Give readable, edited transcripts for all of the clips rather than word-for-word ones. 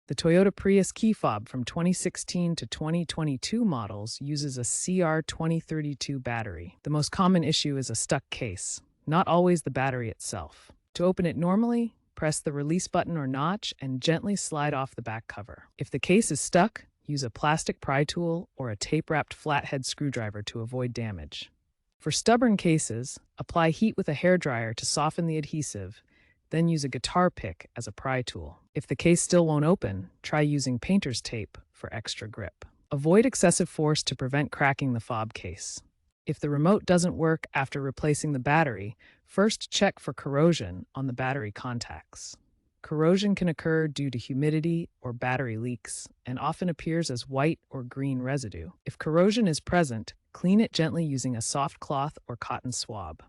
The Toyota Prius key fob from 2016 to 2022 models uses a CR2032 battery. The most common issue is a stuck case, not always the battery itself. To open it normally, press the release button or notch and gently slide off the back cover. If the case is stuck, use a plastic pry tool or a tape-wrapped flathead screwdriver to avoid damage. For stubborn cases, apply heat with a hairdryer to soften the adhesive, then use a guitar pick as a pry tool. If the case still won't open, try using painter's tape for extra grip. Avoid excessive force to prevent cracking the fob case. If the remote doesn't work after replacing the battery, first check for corrosion on the battery contacts. Corrosion can occur due to humidity or battery leaks and often appears as white or green residue. If corrosion is present, clean it gently using a soft cloth or cotton swab.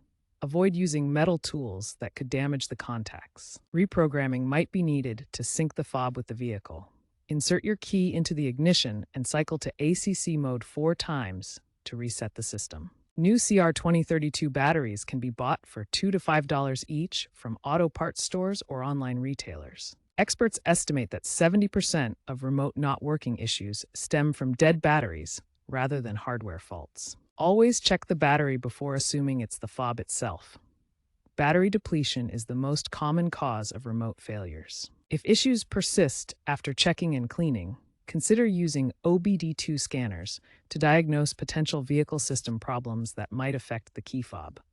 Avoid using metal tools that could damage the contacts. Reprogramming might be needed to sync the fob with the vehicle. Insert your key into the ignition and cycle to ACC mode 4 times to reset the system. New CR2032 batteries can be bought for $2 to $5 each from auto parts stores or online retailers. Experts estimate that 70% of remote not working issues stem from dead batteries rather than hardware faults. Always check the battery before assuming it's the fob itself. Battery depletion is the most common cause of remote failures. If issues persist after checking and cleaning, consider using OBD2 scanners to diagnose potential vehicle system problems that might affect the key fob.